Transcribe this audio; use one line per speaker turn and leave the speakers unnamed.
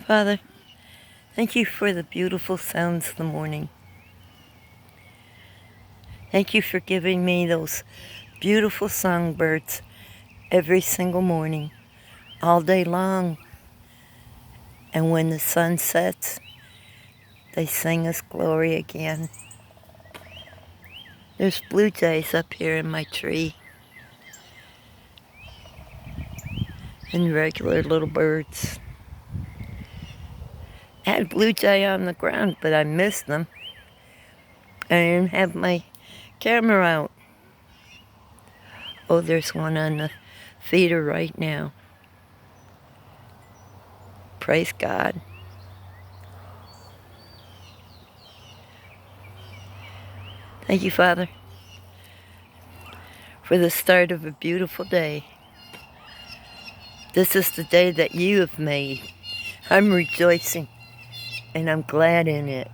Father, thank you for the beautiful sounds of the morning. Thank you for giving me those beautiful songbirds every single morning, all day long. And when the sun sets, they sing us glory again. There's blue jays up here in my tree, and regular little birds. I had blue jay on the ground, but I missed them. I didn't have my camera out. Oh, there's one on the feeder right now. Praise God. Thank you, Father, for the start of a beautiful day. This is the day that you have made. I'm rejoicing, and I'm glad in it.